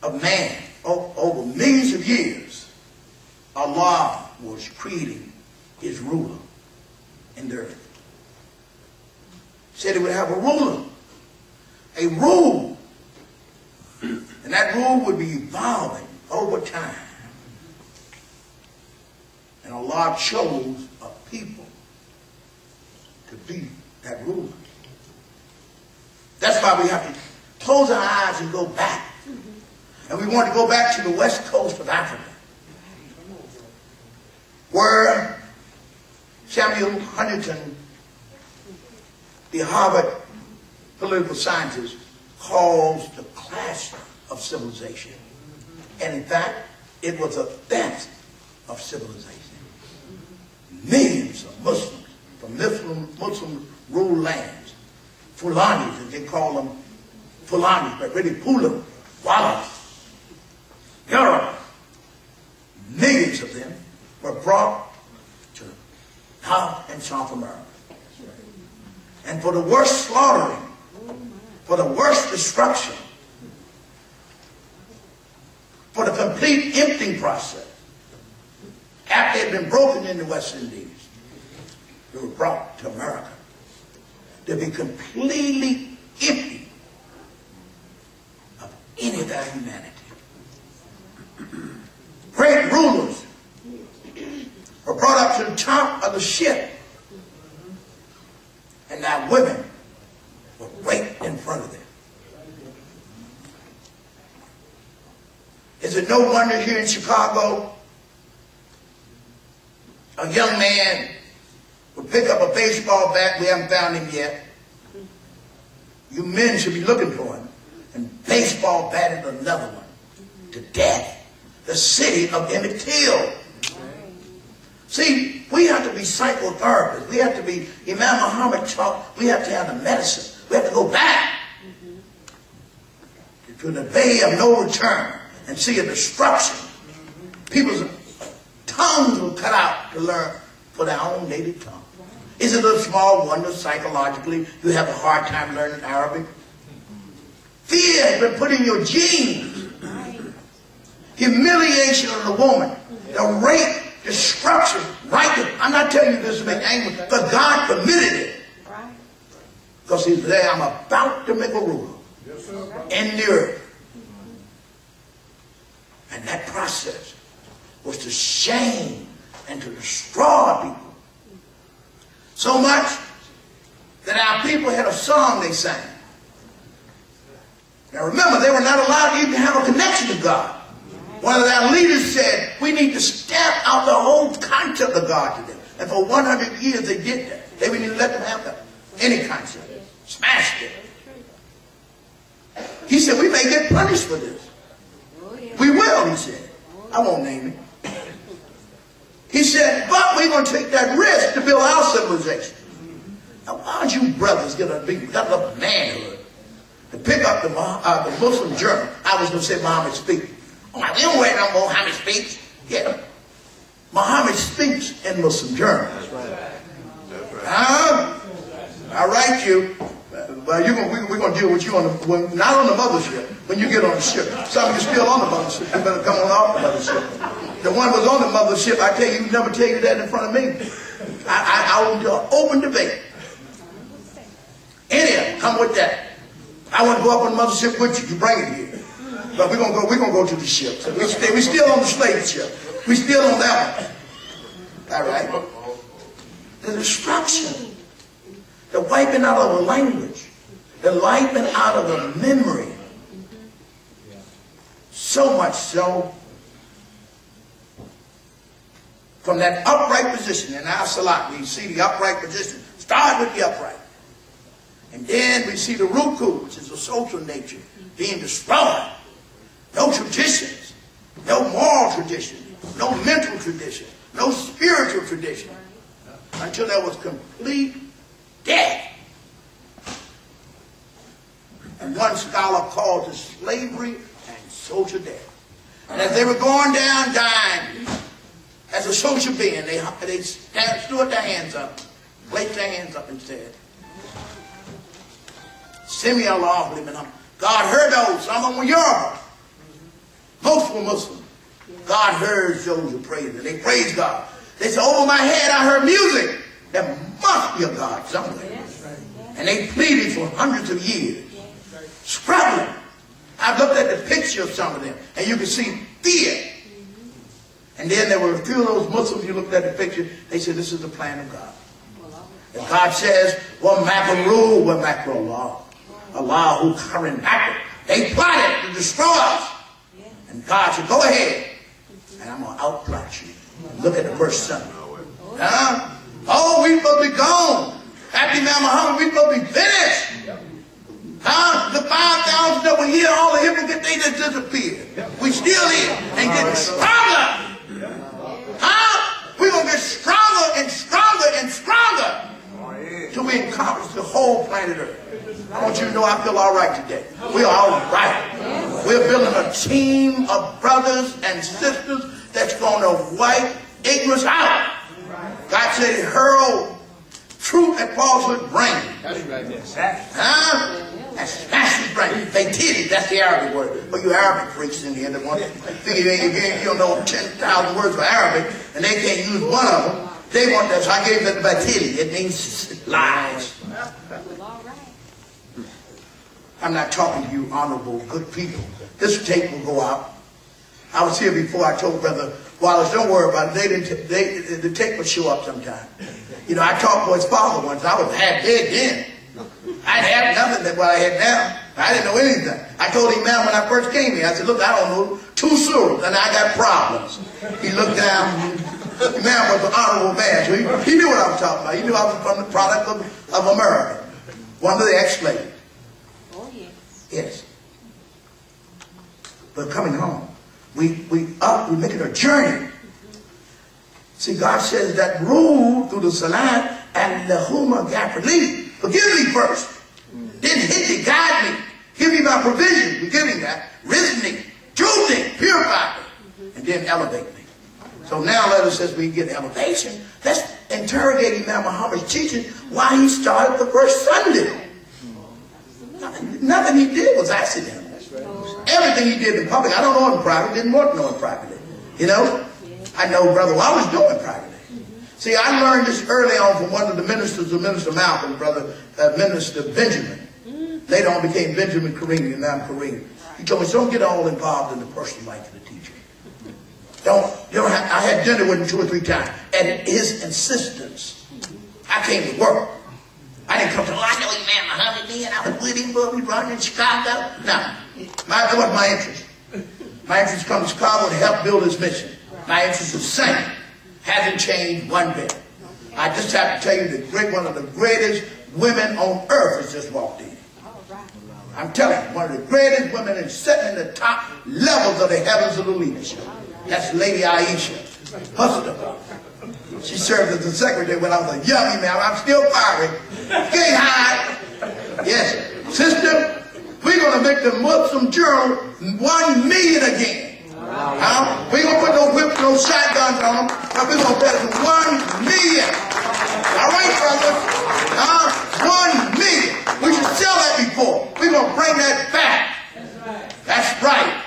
of man, over millions of years, Allah was creating his ruler in the earth. Said he would have a ruler, a rule, and that rule would be evolving over time. And Allah chose a people to be that ruler. That's why we have to close our eyes and go back. And we want to go back to the west coast of Africa, where Samuel Huntington, the Harvard political scientist, calls the clash of civilization. And in fact, it was a death of civilization. Millions of Muslims from Muslim ruled lands, Fulanis, as they call them, Fulanis, but really Pula, Wallace, Europe, millions of them were brought to South and South America. And for the worst slaughtering, for the worst destruction, for the complete emptying process, after they had been broken in the West Indies, they were brought to America to be completely empty of any of their humanity. Great rulers were brought up to the top of the ship, and now women were right in front of them. Is it no wonder here in Chicago, a young man would pick up a baseball bat, we haven't found him yet. You men should be looking for him, and baseball batted another one to death. The city of Emmett Till. See, we have to be psychotherapists. We have to be, Imam Mohammed taught, we have to have the medicine. We have to go back to the bay of no return and see a destruction. People's tongues were cut out to learn for their own native tongue. Is it a small wonder psychologically you have a hard time learning Arabic? Fear has been put in your genes. Humiliation of the woman, the rape, destruction, right there. I'm not telling you this to make angry, but God permitted it. Because he's there, I'm about to make a rule in the earth. And that process was to shame and to destroy people. So much that our people had a song they sang. Now remember, they were not allowed to even have a connection to God. One of their leaders said, we need to stamp out the whole concept of God to them. And for 100 years they did that. They wouldn't even let them have that. Any concept. Smashed it. He said, we may get punished for this. We will, he said. I won't name it. He said, but we're going to take that risk to build our civilization. Now, why don't you brothers get up manhood to pick up the Muslim journal? I was going to say Muhammad speaks. Oh, we don't wear no Muhammad speaks. Yeah. Muhammad speaks in Muslim journal. That's right. That's right. I write you. But we're going to deal with you on the, not on the mothership, when you get on the ship. Some of you still on the mothership. You better come on off the mothership. The one was on the mothership, I tell you, he never tell you that in front of me. I will do an open debate. Any of them, come with that. I want to go up on the mothership with you. You bring it here. But we're gonna go to the ship. So we're still on the slave ship. We're still on that one. All right. The destruction, the wiping out of a language, the wiping out of a memory. So much so, from that upright position in our salat, we see the upright position. Start with the upright. And then we see the ruku, which is a social nature, being destroyed. No traditions, no moral tradition, no mental tradition, no spiritual tradition, until there was complete death. And one scholar called it slavery and social death. And as they were going down dying, as a social being, they stood their hands up, placed their hands up and said, Simi Allah, God heard those, some of them were Yoruba. Most were Muslim. God heard those who prayed, and they praised God. They said, over my head I heard music. There must be a God somewhere. And they pleaded for hundreds of years, struggling. I've looked at the picture of some of them, and you can see fear. And then there were a few of those Muslims, you looked at the picture, they said, this is the plan of God. And God says, وَمَكَرُوا وَمَكَرَ اللَّهُ. Allah who current acted. They plotted to destroy us. And God said, go ahead, and I'm going to outplot you. Look at the verse 7. Oh, we supposed to be gone. After Imam Muhammad, we supposed to be finished. The 5,000 that were here, all the hypocrites, they just disappeared. We still here and getting stronger. We're going to get stronger and stronger and stronger till we encompass the whole planet Earth. I want you to know I feel all right today. We're all right. We're building a team of brothers and sisters that's going to wipe ignorance out. God said he hurled truth and falsehood brain. That's right. And smash his brain. They titty, that's the Arabic word. But you Arabic freaks in here that want to figure you don't know 10,000 words for Arabic and they can't use one of them. They want that, so I gave them the titty. It means lies. I'm not talking to you honorable, good people. This tape will go out. I was here before. I told Brother Wallace, don't worry about it. The tape will show up sometime. You know, I talked to his father once. I was half dead then. I didn't have nothing than what I had now. I didn't know anything. I told Imam when I first came here, I said, look, I don't know 2 surahs, and I got problems. He looked down. Imam was an honorable man, so he knew what I was talking about. He knew I was from the product of America. One of the ex-slaves. Oh, yes. Yes. But coming home, we're making a journey. See, God says that rule through the salat and the huma gafrili. Forgive me first. Then hit me, guide me. Give me my provision. We give him that. Rizq me, truth me, purify me, and then elevate me. So now let us, as we get elevation, let's interrogate Imam Muhammad's teaching why he started the first Sunday. Nothing he did was accidental. Everything he did in public, I don't know him privately, didn't want to know him privately. You know? I know Brother Wallace doing it privately. See, I learned this early on from one of the ministers of Minister Malcolm, Minister Benjamin. Later on became Benjamin Kareem, and now I'm Kareem. He told me, don't get all involved in the personal life of the teacher. I had dinner with him 2 or 3 times. At his insistence, I came to work. I didn't come to, I know Imam Muhammad, and I was with him, but we brought him in Chicago. No, that wasn't my interest. My interest come to Chicago to help build his mission. My interest is the same. Hasn't changed one bit. I just have to tell you one of the greatest women on earth has just walked in. I'm telling you, one of the greatest women is sitting in the top levels of the heavens of the leadership. That's Lady Aisha. Mustafa. She served as the secretary when I was a young man. I'm still fiery. Can't hide. Yes. Sister, we're going to make the Muslim Journal 1 million again. We're going to put no whips, no shotguns on them, but we're going to put it to 1 million. All right, brothers? 1 million. We should sell that before. We're going to bring that back. That's right.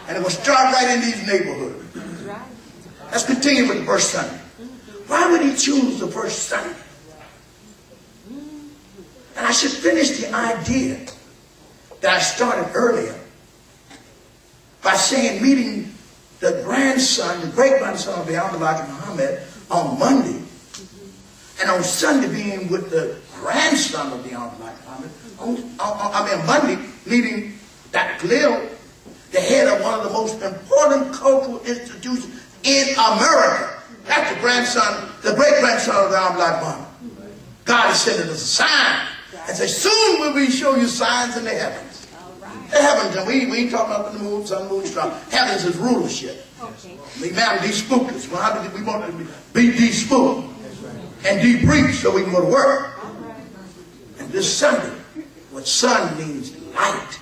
And it will start right in these neighborhoods. Let's continue with the first Sunday. Why would he choose the first Sunday? And I should finish the idea that I started earlier by saying meeting the grandson, the great-grandson of the Alfred Mohammed on Monday, and on Sunday being with the grandson of the Alfred Mohammed, on Monday meeting Dr. Khalil, the head of one of the most important cultural institutions in America. That's the grandson, the great-grandson of the Alfred Mohammed. God has sent it as a sign and said, soon will we show you signs in the heavens. The heavens, and we ain't talking about the moon, sun, moon, star. Heavens is rulership. The man de-spooked us. Well, how did we want to be de-spooked and de-briefed so we can go to work? And this Sunday, what sun means light.